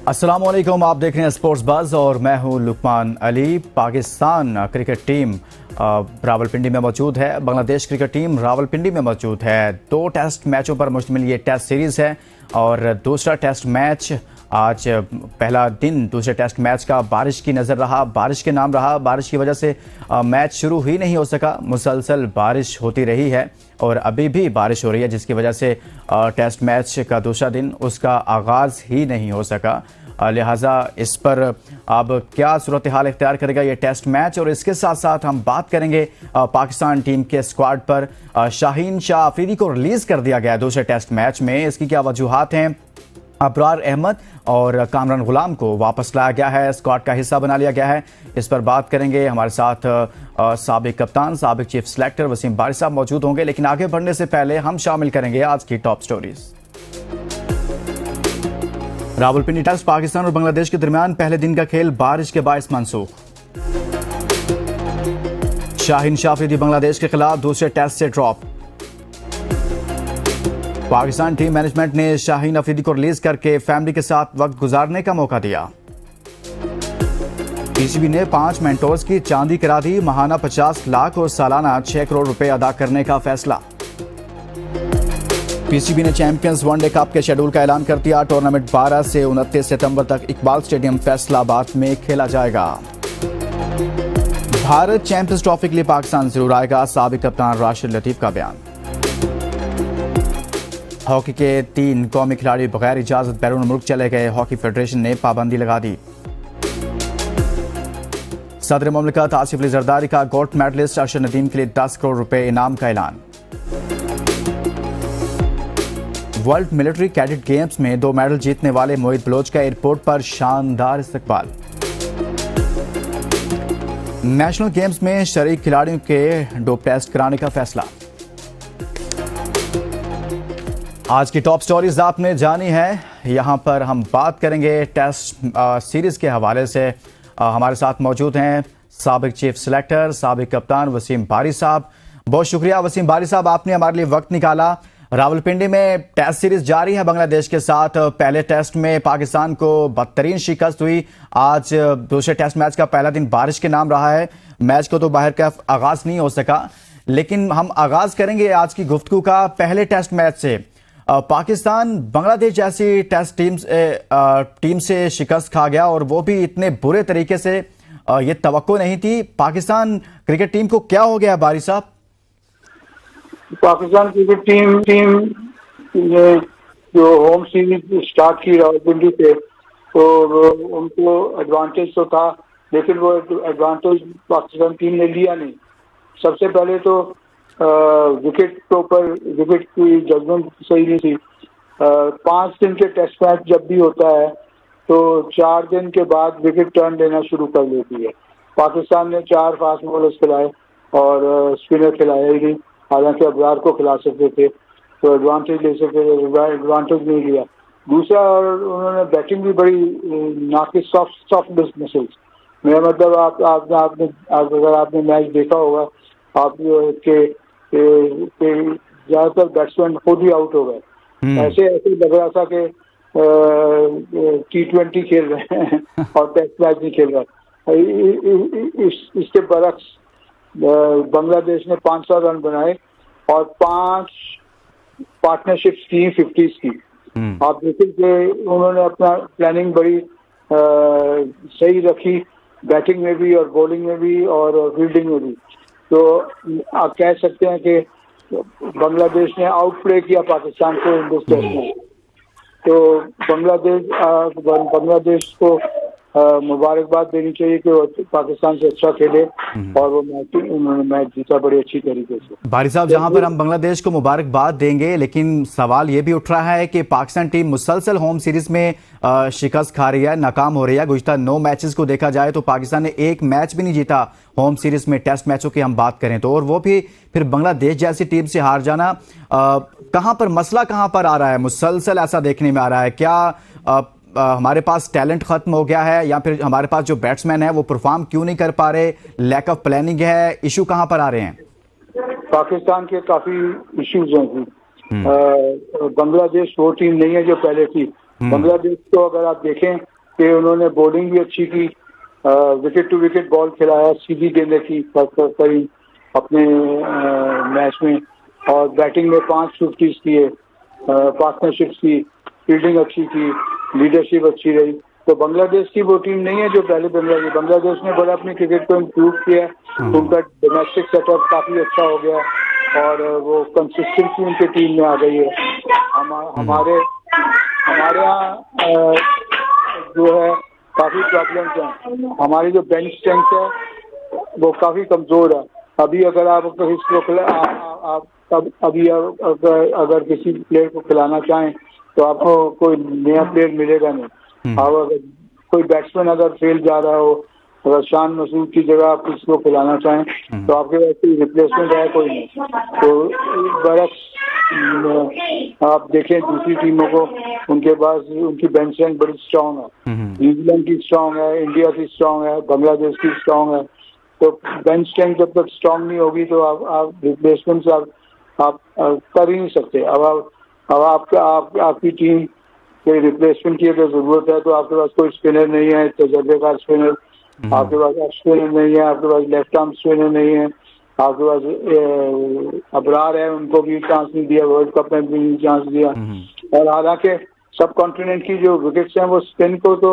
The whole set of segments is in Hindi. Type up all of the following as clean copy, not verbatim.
अस्सलामुअलैकुम, आप देख रहे हैं स्पोर्ट्स बज़ और मैं हूं लुकमान अली। पाकिस्तान क्रिकेट टीम रावलपिंडी में मौजूद है। बांग्लादेश क्रिकेट टीम रावलपिंडी में मौजूद है। 2 टेस्ट मैचों पर मुश्तमिल ये टेस्ट सीरीज़ है और दूसरा टेस्ट मैच आज पहला दिन दूसरे टेस्ट मैच का बारिश की नज़र रहा, बारिश के नाम रहा। बारिश की वजह से मैच शुरू ही नहीं हो सका। मुसलसल बारिश होती रही है और अभी भी बारिश हो रही है, जिसकी वजह से टेस्ट मैच का दूसरा दिन उसका आगाज़ ही नहीं हो सका। लिहाजा इस पर अब क्या सूरत हाल इख्तियार करेगा ये टेस्ट मैच, और इसके साथ साथ हम बात करेंगे पाकिस्तान टीम के स्क्वाड पर। शाहीन शाह अफरीदी को रिलीज़ कर दिया गया दूसरे टेस्ट मैच में, इसकी क्या वजूहात हैं? अबरार अहमद और कामरान गुलाम को वापस लाया गया है, स्क्वाड का हिस्सा बना लिया गया है। इस पर बात करेंगे। हमारे साथ साबिक कप्तान, साबिक चीफ सेलेक्टर वसीम बारी साहब मौजूद होंगे। लेकिन आगे बढ़ने से पहले हम शामिल करेंगे आज की top stories. Rawalpindi test Pakistan और बांग्लादेश के दरमियान पहले दिन का खेल बारिश के बायस मनसूख। शाहीन शाह अफरीदी बांग्लादेश के खिलाफ दूसरे टेस्ट से ड्रॉप। पाकिस्तान टीम मैनेजमेंट ने शाहीन अफरीदी को रिलीज करके फैमिली के साथ वक्त गुजारने का मौका दिया। पीसीबी ने 5 मेंटोर्स की चांदी करा दी। माहाना 50 लाख और सालाना 6 करोड़ रुपए अदा करने का फैसला। पीसीबी ने चैंपियंस वनडे कप के शेड्यूल का ऐलान कर दिया। टूर्नामेंट 12 से 29 सितंबर तक इकबाल स्टेडियम फैसलाबाद में खेला जाएगा। भारत चैंपियंस ट्रॉफी के लिए पाकिस्तान जरूर आएगा, साबिक कप्तान राशिद लतीफ का बयान। हॉकी के 3 कौमी खिलाड़ी बगैर इजाजत बैरून मुल्क चले गए, हॉकी फेडरेशन ने पाबंदी लगा दी। सदर मुमलिकत आसिफ अली जरदारी का गोल्ड मेडलिस्ट अरशद नदीम के लिए 10 करोड़ रुपए इनाम का ऐलान। वर्ल्ड मिलिट्री कैडेट गेम्स में 2 मेडल जीतने वाले मोहित बलोच का एयरपोर्ट पर शानदार इस्तकबाल। नेशनल गेम्स में शरीक खिलाड़ियों के डोप टेस्ट कराने का फैसला। आज की टॉप स्टोरीज आपने जानी है। यहां पर हम बात करेंगे टेस्ट सीरीज के हवाले से। हमारे साथ मौजूद हैं साबिक चीफ सेलेक्टर, साबिक कप्तान वसीम बारी साहब। बहुत शुक्रिया वसीम बारी साहब, आपने हमारे लिए वक्त निकाला। रावलपिंडी में टेस्ट सीरीज जारी है बांग्लादेश के साथ। पहले टेस्ट में पाकिस्तान को बदतरीन शिकस्त हुई। आज दूसरे टेस्ट मैच का पहला दिन बारिश के नाम रहा है। मैच को तो बाहर का आगाज नहीं हो सका, लेकिन हम आगाज करेंगे आज की गुफ्तगू का पहले टेस्ट मैच से। पाकिस्तान बांग्लादेश जैसी टेस्ट टीम से शिकस्त खा गया, और वो भी इतने बुरे तरीके से। ये तवक्को नहीं थी। पाकिस्तान क्रिकेट टीम को क्या हो गया बारी साहब? पाकिस्तान क्रिकेट टीम ने जो होम सीरीज स्टार्ट की रावलपिंडी से, तो उनको एडवांटेज तो था, लेकिन वो एडवांटेज पाकिस्तान टीम ने लिया नहीं। सबसे पहले तो विकेट के ऊपर विकेट की जजमेंट सही नहीं थी। 5 दिन के टेस्ट मैच जब भी होता है तो 4 दिन के बाद विकेट टर्न लेना शुरू कर देती है। पाकिस्तान ने 4 फास्ट बॉलर्स खिलाए और स्पिनर खिलाए ही नहीं। हालांकि अबरार को खिला सकते थे तो एडवांटेज ले सकते थे, एडवांटेज नहीं लिया। दूसरा, और उन्होंने बैटिंग भी बड़ी नाकिस सॉफ्ट मिसल्स। मेरा मतलब अगर आपने मैच देखा होगा, आप के ज्यादातर बैट्समैन खुद ही आउट हो गए। ऐसे लग रहा था कि T20 खेल रहे हैं और टेस्ट मैच नहीं खेल रहे। इसके बरक्स बांग्लादेश ने 500 रन बनाए और 5 पार्टनरशिप्स की 50s की। आप देखें कि उन्होंने अपना प्लानिंग बड़ी सही रखी, बैटिंग में भी और बॉलिंग में भी और फील्डिंग में भी। तो आप कह सकते हैं कि बांग्लादेश ने आउट प्ले किया पाकिस्तान को इन दिस टेस्ट में। तो बांग्लादेश को मुबारकबाद देनी चाहिए कि वो पाकिस्तान से अच्छा खेले और वो उन्होंने मैच जीता बड़ी अच्छी तरीके से। बारी साहब, जहां पर हम बांग्लादेश को मुबारकबाद देंगे, लेकिन सवाल ये भी उठ रहा है कि पाकिस्तान टीम मुसलसल होम सीरीज में शिकस्त खा रही है, नाकाम हो रही है। गुज़िश्ता 9 मैचेस को देखा जाए तो पाकिस्तान ने 1 मैच भी नहीं जीता होम सीरीज में। टेस्ट मैचों की हम बात करें तो, और वो भी फिर बांग्लादेश जैसी टीम से हार जाना। कहां पर मसला कहां पर आ रहा है? मुसलसल ऐसा देखने में आ रहा है। क्या हमारे पास टैलेंट खत्म हो गया है, या फिर हमारे पास जो बैट्समैन है वो परफॉर्म क्यों नहीं कर पा रहे? लैक ऑफ प्लानिंग है? इशू कहां पर आ रहे हैं? पाकिस्तान के काफी इश्यूज हैं। बांग्लादेश वो टीम नहीं है जो पहले थी। बांग्लादेश को अगर आप देखें कि उन्होंने बॉलिंग भी अच्छी की, विकेट टू विकेट बॉल खिलाया, सीधी गेंदें की करी अपने मैच में, और बैटिंग में 5 50 किए, पार्टनरशिप्स की, फील्डिंग अच्छी की, लीडरशिप अच्छी रही। तो बांग्लादेश की वो टीम नहीं है जो पहले बांग्लादेश ने बड़ा अपने क्रिकेट को इम्प्रूव किया, उनका डोमेस्टिक सेटअप काफी अच्छा हो गया और वो कंसिस्टेंसी उनकी टीम में आ गई है। हमारे यहाँ जो है काफी प्रॉब्लम्स हैं। हमारी जो बेंच स्ट्रेंथ है वो काफी कमजोर है। अभी अगर आप अगर किसी प्लेयर को खिलाना चाहें तो आपको कोई नया प्लेयर मिलेगा नहीं। अब अगर कोई बैट्समैन अगर फेल जा रहा हो, अगर शान मसूद की जगह आप किसी को खिलाना चाहें तो आपके पास कोई रिप्लेसमेंट है कोई नहीं। तो बरक्स आप देखें दूसरी टीमों को, उनके पास उनकी बेंच स्ट्रेंथ बड़ी स्ट्रांग है। न्यूजीलैंड की स्ट्रांग है, इंडिया की स्ट्रांग है, बांग्लादेश की स्ट्रांग है। तो बेंच स्ट्रेंथ जब तक स्ट्रांग नहीं होगी तो आप रिप्लेसमेंट आप कर ही नहीं सकते। अब आपकी टीम कोई रिप्लेसमेंट की अगर जरूरत है तो आपके पास कोई स्पिनर नहीं है, तजर्बेकार स्पिनर, आपके पास ऑफ स्पिनर नहीं है, आपके पास लेफ्ट आर्म स्पिनर नहीं है, आपके पास अबरार है, उनको भी चांस नहीं दिया, वर्ल्ड कप में भी नहीं चांस दिया। और हालांकि सब कॉन्टिनेंट की जो विकेट्स हैं वो स्पिन को तो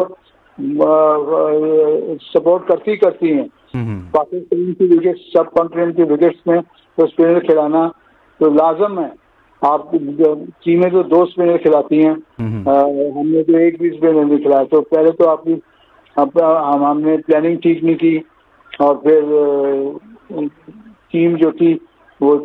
सपोर्ट करती हैं। पाकिस्तान की विकेट, सब कॉन्टिनेंट की विकेट्स में तो स्पिनर खिलाना तो लाजम है। आप टीमें तो 2 स्पिनर खिलाती हैं, हमने तो एक भी स्पिनर नहीं खिलाया। तो पहले तो हमने प्लानिंग ठीक नहीं की और फिर टीम जो थी वो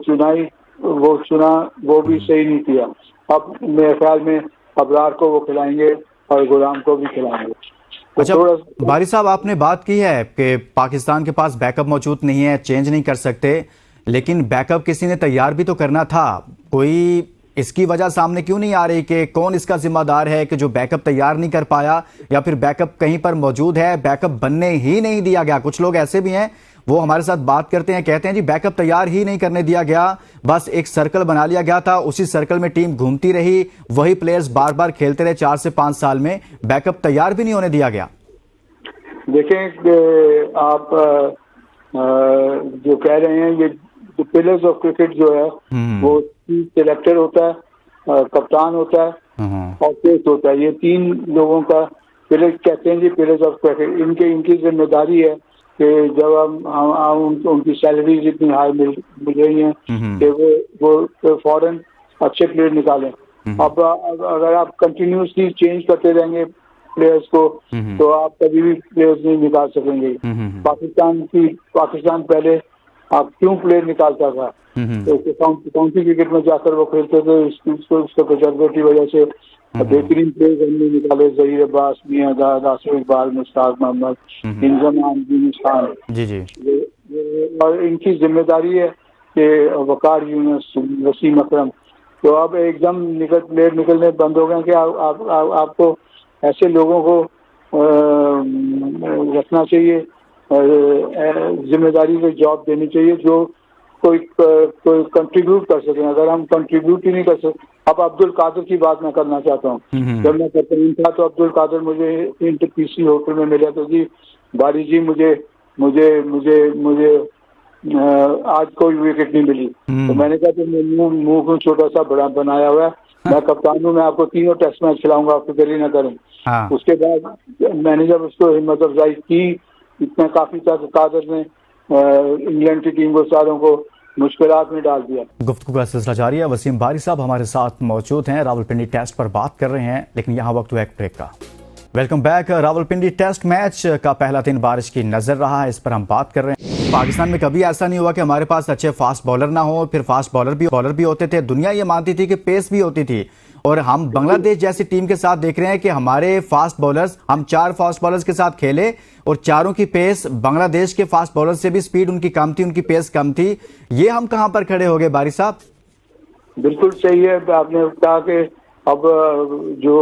भी सही नहीं किया। अब मेरे ख्याल में अबरार को वो खिलाएंगे और गुलाम को भी खिलाएंगे। तो अच्छा बारी साहब, आपने बात की है कि पाकिस्तान के पास बैकअप मौजूद नहीं है, चेंज नहीं कर सकते, लेकिन बैकअप किसी ने तैयार भी तो करना था। कोई इसकी वजह सामने क्यों नहीं आ रही कि कौन इसका जिम्मेदार है कि जो बैकअप तैयार नहीं कर पाया, या फिर बैकअप कहीं पर मौजूद है, बैकअप बनने ही नहीं दिया गया? कुछ लोग ऐसे भी हैं, वो हमारे साथ बात करते हैं, कहते हैं जी बैकअप तैयार ही नहीं करने दिया गया, बस एक सर्कल बना लिया गया था, उसी सर्कल में टीम घूमती रही, वही प्लेयर्स बार बार खेलते रहे 4 से 5 साल में, बैकअप तैयार भी नहीं होने दिया गया। देखें आप जो कह रहे हैं, ये पिलर्स ऑफ क्रिकेट जो है वो सिलेक्टर होता है, कप्तान होता है और कोच होता है। ये 3 लोगों का पिलर कहते हैं जी, पिलर्स ऑफ क्रिकेट। इनकी जिम्मेदारी है कि जब हम उनकी सैलरीज इतनी हाई मिल रही हैं कि वो फौरन अच्छे प्लेयर निकालें। अब अगर आप कंटिन्यूसली चेंज करते रहेंगे प्लेयर्स को तो आप कभी भी प्लेयर्स नहीं निकाल सकेंगे। पाकिस्तान पहले आप क्यों प्लेयर निकालता था, तो काउंटी क्रिकेट में जाकर वो खेलते थे, उसके तजर्बे की वजह से बेहतरीन प्लेयर हमने निकाले, जहीर अब्बास, मियां नासिर इकबाल, मुश्ताक मोहम्मद, इंजमान खान जी। और इनकी जिम्मेदारी है कि वकार यूनुस, वसीम अकरम। तो अब एकदम प्लेयर निकलने बंद हो गए कि आपको ऐसे लोगों को रखना चाहिए, जिम्मेदारी से जॉब देनी चाहिए जो कोई कंट्रीब्यूट कर सके। अगर हम कंट्रीब्यूट ही नहीं कर सकते, अब अब्दुल कादिर की बात मैं करना चाहता हूँ। जब मैं कैप्टन था तो अब्दुल कादिर मुझे इंटर पीसी होटल में मिला तो जी बारी जी मुझे आज कोई विकेट नहीं मिली। तो मैंने कहा तो मुंह को छोटा सा बड़ा बनाया हुआ है, मैं कप्तान हूँ, मैं आपको 3 टेस्ट मैच खिलाऊंगा, आप फिक्र ही ना करें। उसके बाद मैंने जब उसको हिम्मत अफजाई की, इतना काफी तक कादिर ने इंग्लैंड की टीम को सारों को मुश्किलात में डाल दिया। गुफ्तगू का सिलसिला जारी है। वसीम बारी साहब हमारे साथ मौजूद हैं, रावलपिंडी टेस्ट पर बात कर रहे हैं, लेकिन यहाँ वक्त हुआ एक ब्रेक का। Welcome back. Rawalpindi test match का पहला दिन बारिश की नजर रहा है, इस पर हम बात कर रहे हैं। पाकिस्तान में कभी ऐसा नहीं हुआ कि हमारे पास अच्छे फास्ट बॉलर ना हो, फिर फास्ट बॉलर भी होते थे। दुनिया ये मानती थी कि पेस भी होती थी, और हम बांग्लादेश जैसी टीम के साथ देख रहे हैं कि हमारे फास्ट बॉलर्स, हम 4 फास्ट बॉलर्स के साथ खेले और चारों की पेस, बांग्लादेश के फास्ट बॉलर से भी स्पीड उनकी कम थी, उनकी पेस कम थी। ये हम कहां पर खड़े हो गए बारी साहब? बिल्कुल सही है, आपने कहा कि अब जो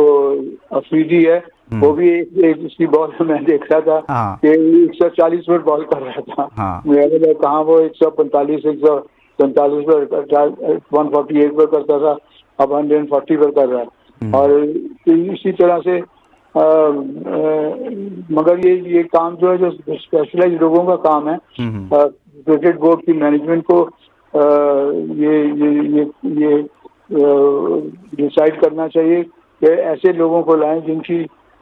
अफरीदी है वो भी एक उसकी बॉल में देख रहा था कि 140 पर बॉल कर रहा था। कहाँ वो 145 147 पर 148 पर करता था, अब 140 पर कर रहा है। और इसी तरह से मगर ये काम जो है, जो स्पेशलाइज लोगों का काम है, क्रिकेट बोर्ड की मैनेजमेंट को ये डिसाइड करना चाहिए कि ऐसे लोगों को लाएं जिनकी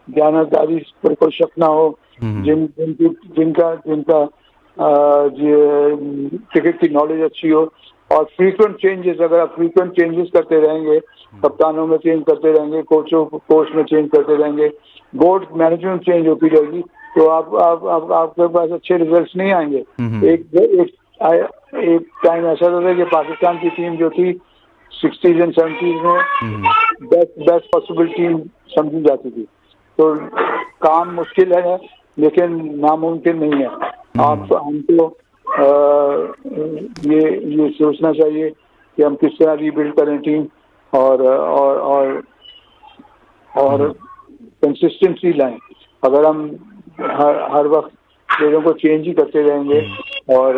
ज्ञानदारी पर कोई शक ना हो, जिनका क्रिकेट की नॉलेज अच्छी हो। और फ्रीक्वेंट चेंजेस, अगर आप फ्रीक्वेंट चेंजेस करते रहेंगे, कप्तानों में चेंज करते रहेंगे, कोच में चेंज करते रहेंगे, बोर्ड मैनेजमेंट चेंज होती रहेगी, तो आपके पास अच्छे रिजल्ट्स नहीं आएंगे। एक टाइम ऐसा था कि पाकिस्तान की टीम जो थी 60s एंड 70s में बेस्ट पॉसिबल टीम समझी जाती थी। तो काम मुश्किल है लेकिन नामुमकिन नहीं है। हमको ये सोचना चाहिए कि हम किस तरह रीबिल्ड करें टीम और कंसिस्टेंसी लाएं। अगर हम हर वक्त प्लेयरों को चेंज ही करते रहेंगे और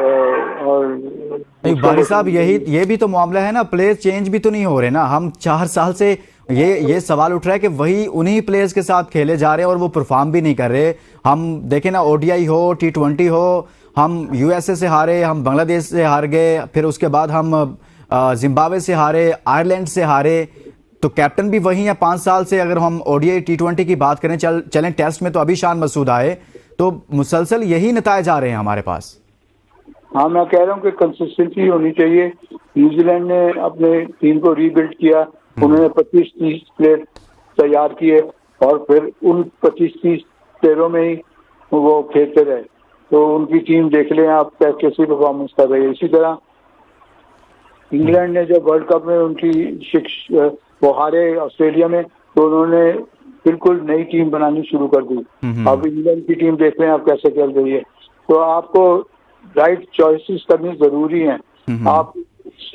नहीं बारी साहब, ये भी तो मामला है ना, प्लेयर चेंज भी तो नहीं हो रहे ना। हम 4 साल से ये सवाल उठ रहा है कि वही उन्हीं प्लेयर्स के साथ खेले जा रहे हैं और वो परफॉर्म भी नहीं कर रहे। हम देखें ना, ओडीआई हो, T20 हो, हम यूएसए से हारे, हम बांग्लादेश से हार गए, फिर उसके बाद हम जिम्बाब्वे से हारे, आयरलैंड से हारे। तो कैप्टन भी वही है 5 साल से। अगर हम ओडीआई T20 की बात करें, चलें टेस्ट में तो अभी शान मसूद आए, तो मुसलसल यही नतायज आ रहे हैं हमारे पास। हाँ, मैं कह रहा हूँ कि कंसिस्टेंसी होनी चाहिए। न्यूजीलैंड ने अपने टीम को रीबिल्ड किया, उन्होंने 25-30 प्लेयर तैयार किए और फिर उन 25-30 प्लेयरों में ही वो खेलते रहे। तो उनकी टीम देख लें आप कैसी परफॉर्मेंस कर रही है। इसी तरह इंग्लैंड ने जब वर्ल्ड कप में वो हारे ऑस्ट्रेलिया में, तो उन्होंने बिल्कुल नई टीम बनानी शुरू कर दी। अब इंग्लैंड की टीम देख रहे हैं आप कैसे खेल रही है। तो आपको राइट चॉइसेस करनी जरूरी है। आप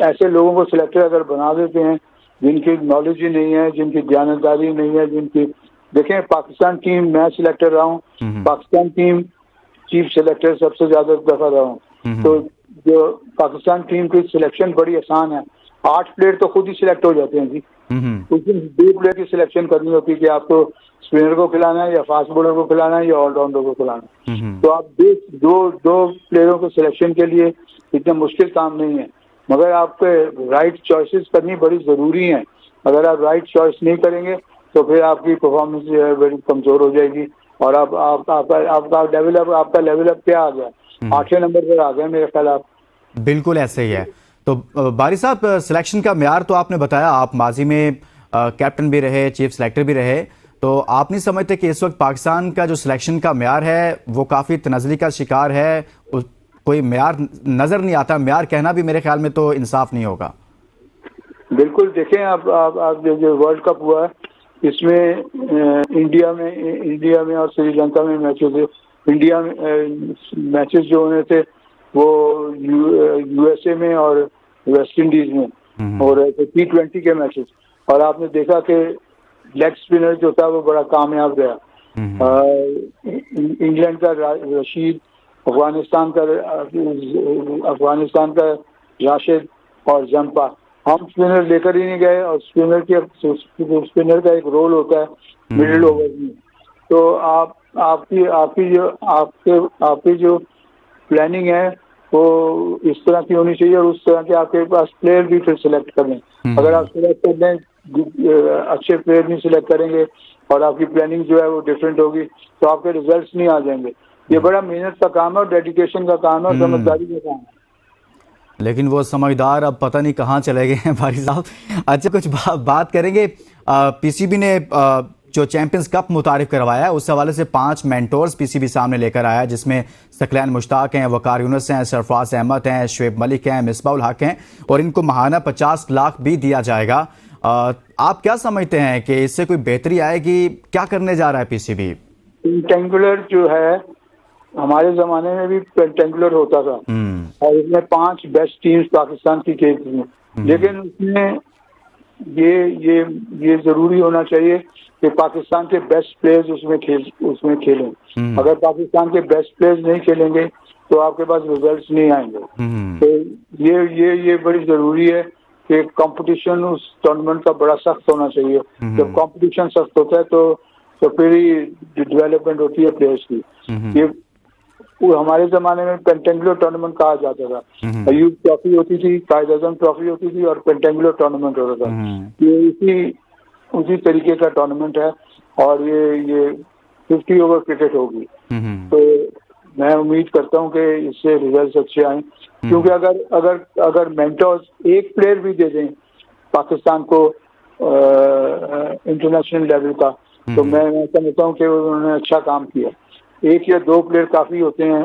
ऐसे लोगों को सिलेक्टर अगर बना देते हैं जिनकी नॉलेज ही नहीं है, जिनकी ज्ञानदारी नहीं है, देखें पाकिस्तान टीम, मैं सिलेक्टर रहा हूँ, पाकिस्तान टीम चीफ सिलेक्टर सबसे ज्यादा दफा रहा हूँ। तो जो पाकिस्तान टीम की सिलेक्शन बड़ी आसान है। 8 प्लेयर तो खुद ही सिलेक्ट हो जाते हैं जी। उसमें 2 प्लेयर की सिलेक्शन करनी होती है कि आपको स्पिनर को खिलाना है या फास्ट बॉलर को खिलाना है या ऑलराउंडर को खिलाना है। तो आप दो प्लेयरों को सिलेक्शन के लिए इतना मुश्किल काम नहीं है, मगर आपके राइट चॉइसेस करनी बड़ी जरूरी है। अगर आप राइट चॉइस नहीं करेंगे तो फिर आपकी परफॉर्मेंस जो है बड़ी कमजोर हो जाएगी और आपका लेवल अप क्या आ गया, 8वें नंबर पर आ गया मेरे ख्याल। आप बिल्कुल ऐसे ही है। तो बारी साहब, सिलेक्शन का म्यार तो आपने बताया, आप माजी में कैप्टन भी रहे, चीफ सिलेक्टर भी रहे, तो आप नहीं समझते कि इस वक्त पाकिस्तान का जो सिलेक्शन का म्यार है वो काफ़ी तनज़ली का शिकार है? कोई म्यार नज़र नहीं आता। म्यार कहना भी मेरे ख्याल में तो इंसाफ नहीं होगा। बिल्कुल, देखें आप जो वर्ल्ड कप हुआ है इसमें इंडिया में और श्रीलंका में मैचेस, इंडिया में मैचेस जो होने थे वो यूएसए में और वेस्ट इंडीज में हो रहे थे, T20 के मैचेस। और आपने देखा कि लेग स्पिनर जो था वो बड़ा कामयाब रहा। इंग्लैंड का रशीद, अफगानिस्तान का राशिद और जंपा, हम स्पिनर लेकर ही नहीं गए। और स्पिनर का एक रोल होता है मिडिल ओवर में। तो आपकी जो प्लानिंग है वो इस तरह की होनी चाहिए और उस तरह के आपके पास प्लेयर भी फिर सिलेक्ट करें। अगर आप सिलेक्ट कर दें, अच्छे प्लेयर नहीं सिलेक्ट करेंगे और आपकी प्लानिंग जो है वो डिफरेंट होगी, तो आपके रिजल्ट्स नहीं आ जाएंगे। ये बड़ा मेहनत का काम है और डेडिकेशन का काम है और समझदारी का काम है। लेकिन वो समझदार अब पता नहीं कहाँ चले गए हैं भारी साहब। अच्छा, कुछ बात करेंगे। पीसीबी ने जो चैंपियंस कप मुतारिफ करवाया है उस हवाले से 5 मेंटोर्स पीसीबी सामने लेकर आया है, जिसमें सकलैन मुश्ताक हैं, वकार यूनुस हैं, सरफराज अहमद हैं, शुएब मलिक हैं, मिसबाउल हक हैं और इनको माहाना 50 लाख भी दिया जाएगा। आप क्या समझते हैं कि इससे कोई बेहतरी आएगी? क्या करने जा रहा है पीसीबी? पेंटेंगुलर जो है हमारे जमाने में भी पेंटेंगुलर होता था और इसमें 5 बेस्ट टीम्स पाकिस्तान की खेलती हैं, लेकिन उसमें ये जरूरी होना चाहिए कि पाकिस्तान के बेस्ट प्लेयर्स उसमें खेलें। अगर पाकिस्तान के बेस्ट प्लेयर्स नहीं खेलेंगे तो आपके पास रिजल्ट्स नहीं आएंगे। तो ये बड़ी जरूरी है कि कंपटीशन उस टूर्नामेंट का बड़ा सख्त होना चाहिए। जब कंपटीशन सख्त होता है तो तो फिर ही डेवलपमेंट होती है प्लेयर्स की। ये वो हमारे जमाने में पेंटेंगुलर टूर्नामेंट कहा जाता था। अयूब ट्रॉफी होती थी, कायद आजम ट्रॉफी होती थी और पेंटेंगुलर टूर्नामेंट होता था। ये उसी तरीके का टूर्नामेंट है और ये 50 ओवर क्रिकेट होगी। तो मैं उम्मीद करता हूं कि इससे रिजल्ट्स अच्छे आए, क्योंकि अगर मेंटर्स एक प्लेयर भी दे दें पाकिस्तान को इंटरनेशनल लेवल का, तो मैं समझता हूं कि उन्होंने अच्छा काम किया। एक या दो प्लेयर काफी होते हैं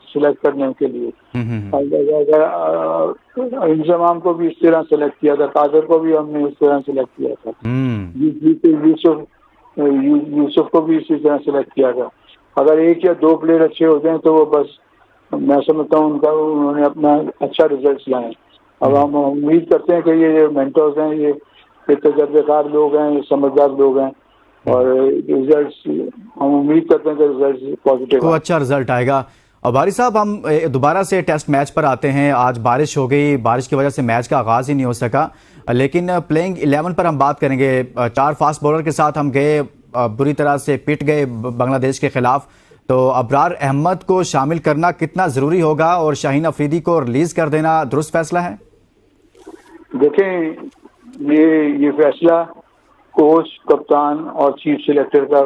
सिलेक्ट करने के लिए। इंजमाम को भी इस तरह सेलेक्ट किया था, कादर को भी हमने इस तरह सेलेक्ट किया था, यूसुफ को भी इसी तरह सेलेक्ट किया था। अगर एक या दो प्लेयर अच्छे हो जाएं तो वो बस मैं समझता हूँ उन्होंने अपना अच्छा रिजल्ट लाए। अब हम उम्मीद करते हैं कि ये मेंटर्स हैं, ये तजर्बेकार लोग हैं, ये समझदार लोग हैं और रिजल्ट्स हम उम्मीद करते हैं कि रिजल्ट पॉजिटिव को अच्छा रिजल्ट आएगा। और बारी साहब, हम दोबारा से टेस्ट मैच पर आते हैं। आज बारिश हो गई, बारिश की वजह से मैच का आगाज ही नहीं हो सका, लेकिन प्लेइंग 11 पर हम बात करेंगे। 4 फास्ट बॉलर के साथ हम गए, बुरी तरह से पिट गए बांग्लादेश के खिलाफ। तो अबरार अहमद को शामिल करना कितना जरूरी होगा और शाहीन अफरीदी को रिलीज कर देना दुरुस्त फैसला है? देखें, ये फैसला कोच, कप्तान और चीफ सिलेक्टर का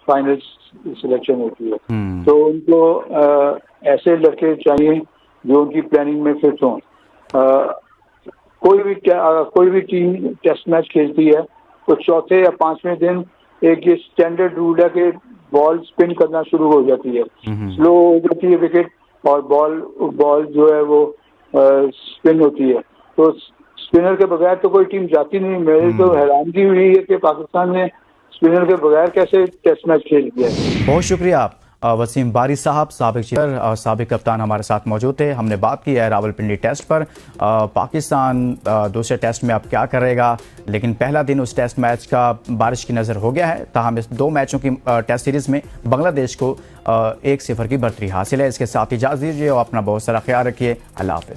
फाइनल सिलेक्शन होती है। तो उनको ऐसे लड़के चाहिए जो उनकी प्लानिंग में फिट हों। कोई भी टीम टेस्ट मैच खेलती है तो चौथे या 5वें दिन एक ये स्टैंडर्ड रूल है कि बॉल स्पिन करना शुरू हो जाती है, स्लो हो जाती है विकेट और बॉल जो है वो स्पिन होती है। तो स्पिनर के बगैर तो कोई टीम जाती नहीं। मेरी तो हैरानगी हुई है कि पाकिस्तान ने स्पिनर के बगैर कैसे टेस्ट मैच खेल दिया। बहुत शुक्रिया वसीम बारी साहब, साबिक चीटर और साबिक कप्तान हमारे साथ मौजूद थे। हमने बात की है रावलपिंडी टेस्ट पर। पाकिस्तान दूसरे टेस्ट में अब क्या करेगा, लेकिन पहला दिन उस टेस्ट मैच का बारिश की नज़र हो गया है। ताहम इस 2 मैचों की टेस्ट सीरीज़ में बांग्लादेश को 1-0 की बढ़तरी हासिल है। इसके साथ इजाज़त दीजिए और अपना बहुत सारा ख्याल रखिए। अल्लाह हाफ़िज़।